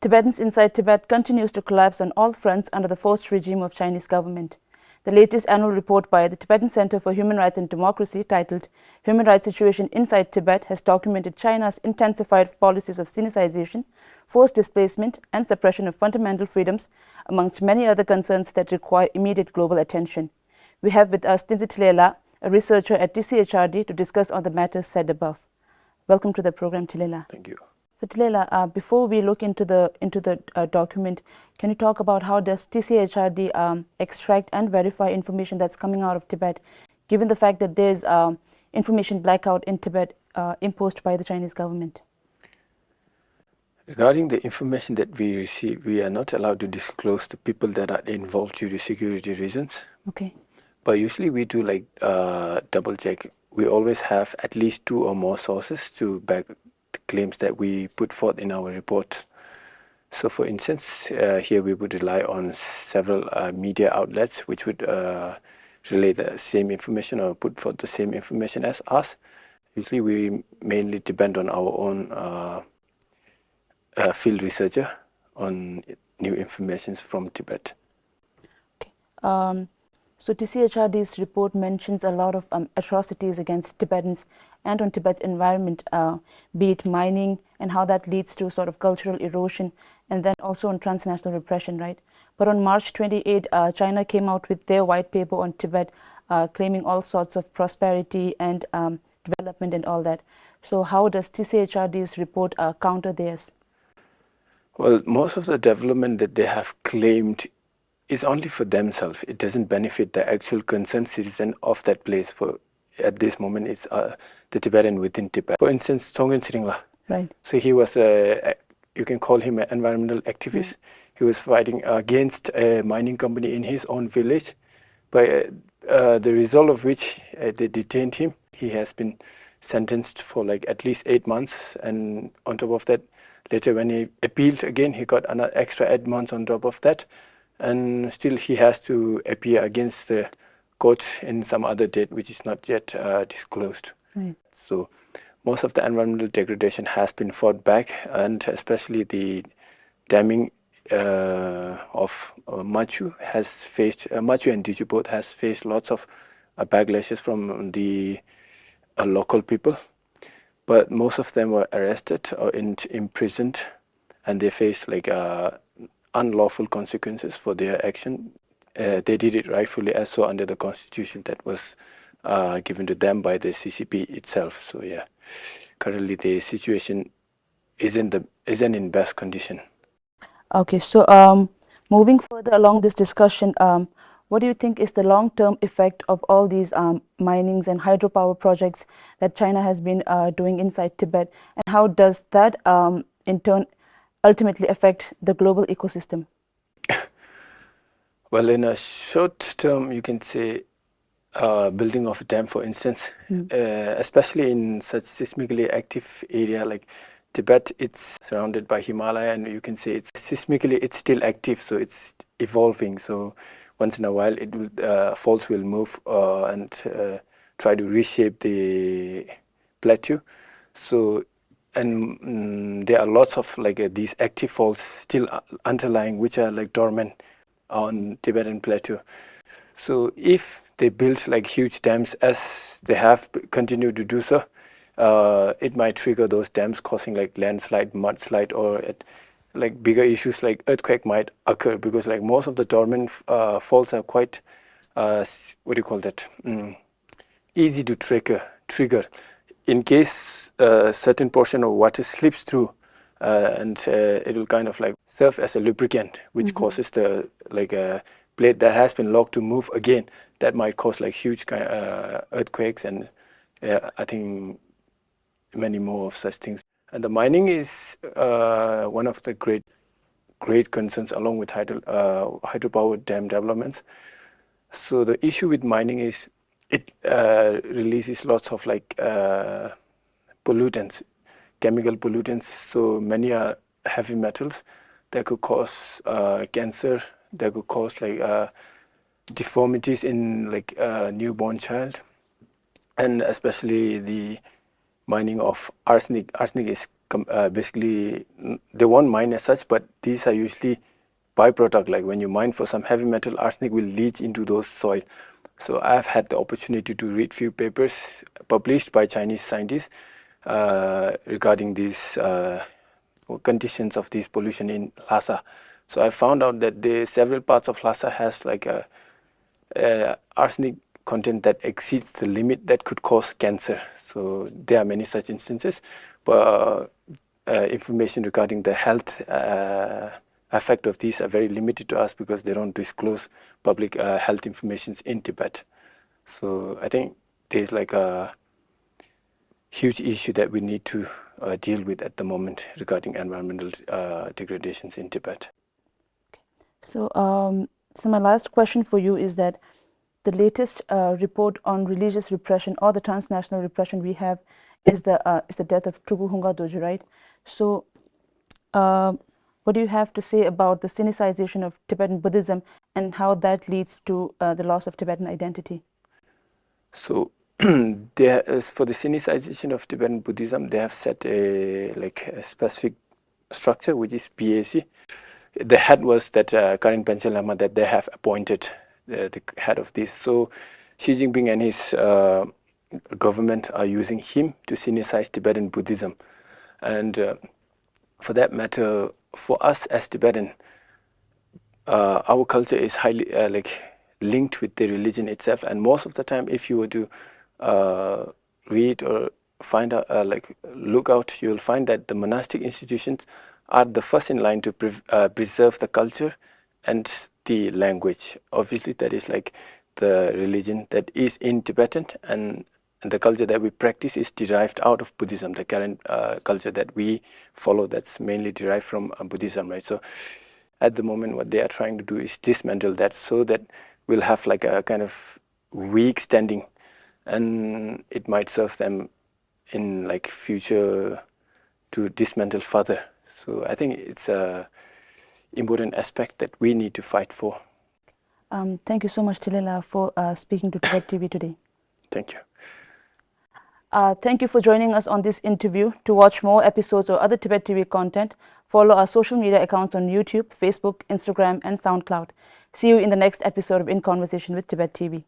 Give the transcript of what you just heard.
Tibetans inside Tibet continues to collapse on all fronts under the forced regime of Chinese government. The latest annual report by the Tibetan Centre for Human Rights and Democracy, titled Human Rights Situation Inside Tibet, has documented China's intensified policies of sinicization, forced displacement and suppression of fundamental freedoms, amongst many other concerns that require immediate global attention. We have with us Tenzin Thinley, a researcher at TCHRD, to discuss on the matters said above. Welcome to the program, Thinley. Thank you. So Thinley, before we look into the document, can you talk about how does TCHRD extract and verify information that's coming out of Tibet, given the fact that there's information blackout in Tibet imposed by the Chinese government? Regarding the information that we receive, we are not allowed to disclose the people that are involved due to security reasons. Okay. But usually we do double check. We always have at least 2 or more sources to back the claims that we put forth in our report. So for instance, here we would rely on several media outlets which would relay the same information or put forth the same information as us. Usually we mainly depend on our own field researcher on new information from Tibet. Okay. So TCHRD's report mentions a lot of atrocities against Tibetans and on Tibet's environment, be it mining and how that leads to sort of cultural erosion, and then also on transnational repression, right? But on March 28, China came out with their white paper on Tibet, claiming all sorts of prosperity and development and all that. So how does TCHRD's report counter theirs? Well, most of the development that they have claimed is only for themselves. It doesn't benefit the actual concerned citizen of that place. For at this moment, it's the Tibetan within Tibet. For instance, Tonglen Tshringla. Right. So he was you can call him an environmental activist. He was fighting against a mining company in his own village, but the result of which they detained him. He has been sentenced for at least 8 months, and on top of that, later when he appealed again, he got another extra 8 months on top of that. And still he has to appear against the court in some other date, which is not yet disclosed. Right. So most of the environmental degradation has been fought back, and especially the damming of Machu and Diju both has faced lots of backlashes from the local people. But most of them were arrested or imprisoned, and they face unlawful consequences for their action. They did it rightfully as so under the constitution that was given to them by the CCP itself. So yeah, currently the situation isn't in best condition. Okay, so moving further along this discussion, what do you think is the long-term effect of all these minings and hydropower projects that China has been doing inside Tibet, and how does that in turn ultimately affect the global ecosystem? Well, in a short term, you can say building of a dam, for instance, especially in such seismically active area like Tibet. It's surrounded by Himalaya, and you can say it's still active, so it's evolving. So once in a while, faults will move and try to reshape the plateau. So and there are lots of these active faults still underlying, which are dormant on Tibetan plateau. So if they build huge dams, as they have continued to do so, it might trigger those dams, causing landslide, mudslide, or bigger issues like earthquake might occur, because most of the dormant faults are quite easy to trigger. In case a certain portion of water slips through, and it will kind of serve as a lubricant, which causes the plate that has been locked to move again. That might cause huge earthquakes, and I think many more of such things. And the mining is one of the great concerns, along with hydropower dam developments. So the issue with mining is it releases lots of pollutants, chemical pollutants. So many are heavy metals that could cause cancer, that could cause deformities in a newborn child, and especially the mining of arsenic. Arsenic is basically they won't mine as such, but these are usually byproduct. Like when you mine for some heavy metal, arsenic will leach into those soil. So I've had the opportunity to read few papers published by Chinese scientists regarding these conditions of this pollution in Lhasa. So I found out that several parts of Lhasa has like a arsenic content that exceeds the limit that could cause cancer. So there are many such instances, but information regarding the health effect of these are very limited to us because they don't disclose public health information in Tibet. So I think there's like a huge issue that we need to deal with at the moment regarding environmental degradations in Tibet. So, so my last question for you is that the latest report on religious repression or the transnational repression we have is the death of Tugu Doji, right? So, what do you have to say about the Sinicization of Tibetan Buddhism and how that leads to the loss of Tibetan identity? So, there is, for the Sinicization of Tibetan Buddhism, they have set a specific structure, which is BAC. The head was that Karin Panchen Lama that they have appointed the head of this. So Xi Jinping and his government are using him to Sinicize Tibetan Buddhism. And for that matter, for us as Tibetan, our culture is highly linked with the religion itself. And most of the time, if you were to read or find out, look out, you'll find that the monastic institutions are the first in line to preserve the culture and the language. Obviously, that is like the religion that is in Tibetan, and the culture that we practice is derived out of Buddhism, the current culture that we follow that's mainly derived from Buddhism, right? So at the moment, what they are trying to do is dismantle that so that we'll have like a kind of weak standing, and it might serve them in like future to dismantle further. So I think it's an important aspect that we need to fight for. Thank you so much, Tilela, for speaking to Tibettv today. Thank you. Thank you for joining us on this interview. To watch more episodes or other Tibettv content, follow our social media accounts on YouTube, Facebook, Instagram, and SoundCloud. See you in the next episode of In Conversation with Tibettv.